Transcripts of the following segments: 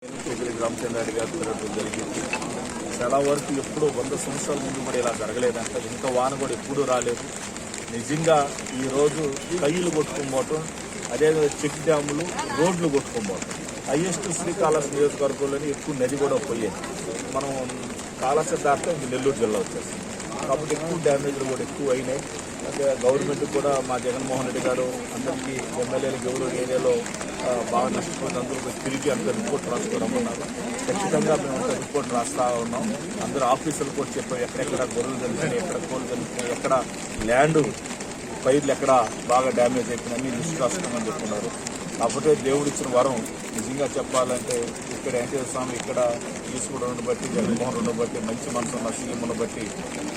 రామచంద్రారెడ్డి గారు తిరగడం జరిగింది. చాలా వరకు ఎప్పుడూ 100 సంవత్సరాల ముందు కూడా ఇలా జరగలేదంట. ఇంత వాన కూడా ఎప్పుడూ రాలేదు. నిజంగా ఈరోజు కయ్యలు కొట్టుకోబోవటం, అదేవిధంగా చెక్ డ్యాములు, రోడ్లు కొట్టుకోబోవటం. హైయెస్ట్ శ్రీకాళహస్తి నియోజకవర్గంలోనే ఎక్కువ నది కూడా పోయేది. మనం కాళహస్తి దాటితే నెల్లూరు జిల్లా వచ్చేసింది. కాబట్టి ఎక్కువ డ్యామేజ్లు కూడా ఎక్కువ అయినాయి. అంటే గవర్నమెంట్ కూడా మా జగన్మోహన్ రెడ్డి గారు అందరికీ ఎమ్మెల్యేలకు ఎవరు ఏరియాలో బాగా నష్టపోయిన అందరూ తిరిగి అంత రిపోర్ట్ రాసుకోరమ్మన్నారు. ఖచ్చితంగా మేము అంత రిపోర్ట్ రాస్తా ఉన్నాం. అందరూ ఆఫీసులు కూడా చెప్పాం ఎక్కడెక్కడ గొర్రెలు జరుగుతున్నాయి, ఎక్కడ కోళ్ళు జరుగుతున్నాయి, ఎక్కడ ల్యాండ్ పైర్లు ఎక్కడ బాగా డ్యామేజ్ అయిపోయినాయని లిస్ట్ రాస్తున్నామని చెప్తున్నారు. కాకపోతే దేవుడు ఇచ్చిన వరం నిజంగా చెప్పాలంటే ఇక్కడ వెంకటేశ్వర స్వామి ఇక్కడ తీసుకోవడం బట్టి, జగన్మోహన్ రెడ్డి బట్టి, మంచి మనసు ఉన్న సీఎంను బట్టి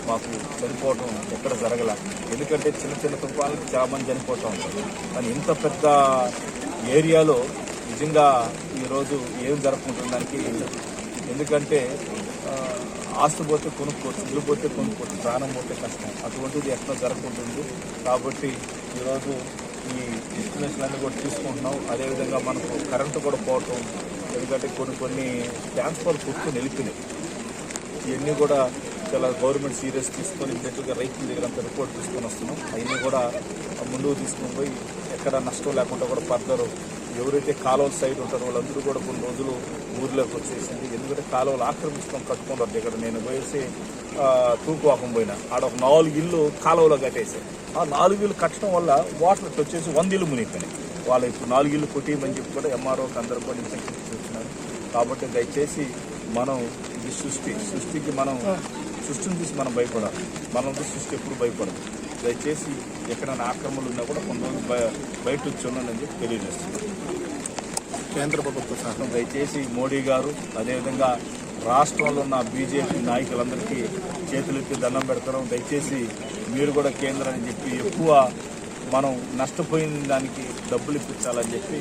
మాకు చనిపోవటం ఎక్కడ జరగల. ఎందుకంటే చిన్న చిన్న తుఫాన్లకి చాలా మంది చనిపోతూ ఉంటారు. కానీ ఇంత పెద్ద ఏరియాలో నిజంగా ఈరోజు ఏం జరుపుకుంటుందానికి, ఎందుకంటే ఆస్తి పోతే కొనుక్కోవచ్చు, ఇల్లు పోతే కొనుక్కోవచ్చు, ప్రాణం పోతే కష్టం. అటువంటిది ఎక్కడ జరుగుతుంటుంది. కాబట్టి ఈరోజు ఈ ఇన్స్టిట్యూషన్ అన్నీ కూడా తీసుకుంటున్నాం. అదేవిధంగా మనకు కరెంటు కూడా పోవటం, ఎందుకంటే కొన్ని ట్రాన్స్ఫర్ కొట్టుకుని వెళ్ళిపోయినాయి. ఇవన్నీ కూడా చాలా గవర్నమెంట్ సీరియస్ తీసుకొని ఇమ్మీడియట్గా రైతుల దగ్గర అంత రిపోర్ట్ తీసుకొని వస్తున్నాం. అవన్నీ కూడా ముందుకు తీసుకొని పోయి ఎక్కడ నష్టం లేకుండా కూడా ఫర్దర్ ఎవరైతే కాలువల సైడ్ ఉంటారో వాళ్ళందరూ కూడా కొన్ని రోజులు ఊర్లోకి వచ్చేసింది. ఎందుకంటే కాలువలు ఆక్రమించుకొని కట్టుకుంటారు. ఇక్కడ నేను పోయేసి తూకువాకం పోయినా ఆడ ఒక 4 ఇళ్ళు కాలువలో కట్టేసాయి. ఆ 4 ఇళ్ళు కట్టడం వల్ల వాటర్ వచ్చేసి 100 ఇళ్ళు మునిగిపోయినాయి. వాళ్ళు ఇప్పుడు 4 ఇళ్ళు కొట్టియమని చెప్పి కూడా ఎంఆర్ఓకి అందరూ కూడా ఇన్స్ట్రక్షన్స్ ఇస్తున్నారు. కాబట్టి దయచేసి మనం ఇది సృష్టికి మనం సృష్టిని చూసి మనం భయపడాలి. మనం సృష్టి ఎప్పుడు భయపడదు. దయచేసి ఎక్కడైనా ఆక్రమణలు ఉన్నా కూడా కొంతమంది బయట వచ్చి ఉన్నానని చెప్పి తెలియజేస్తున్నారు. కేంద్ర ప్రభుత్వ శాఖ దయచేసి మోడీ గారు, అదేవిధంగా రాష్ట్రంలో ఉన్న బీజేపీ నాయకులందరికీ చేతులెత్తి దండం పెడతాం. దయచేసి మీరు కూడా కేంద్రాన్ని చెప్పి ఎక్కువ మనం నష్టపోయిన దానికి డబ్బులు ఇప్పించాలని చెప్పి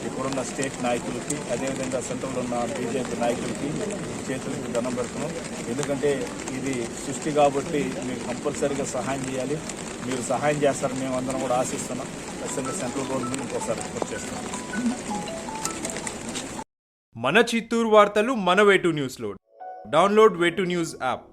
ఇప్పుడున్న స్టేట్ నాయకులకి, అదేవిధంగా సెంట్రల్ ఉన్న బీజేపీ నాయకులకి చేతులకి దండం పెడుతున్నాం. ఎందుకంటే ఇది సృష్టి కాబట్టి మీరు కంపల్సరీగా సహాయం చేయాలి. మీరు సహాయం చేస్తారని మేము అందరం కూడా ఆశిస్తున్నాం. ఖచ్చితంగా సెంట్రల్ గవర్నమెంట్ ఇంకోసారి రిపోర్ట్ చేస్తున్నాం. మన చిత్తూరు వార్తలు మన వేటు న్యూస్లో డౌన్లోడ్ వేటు న్యూస్ యాప్.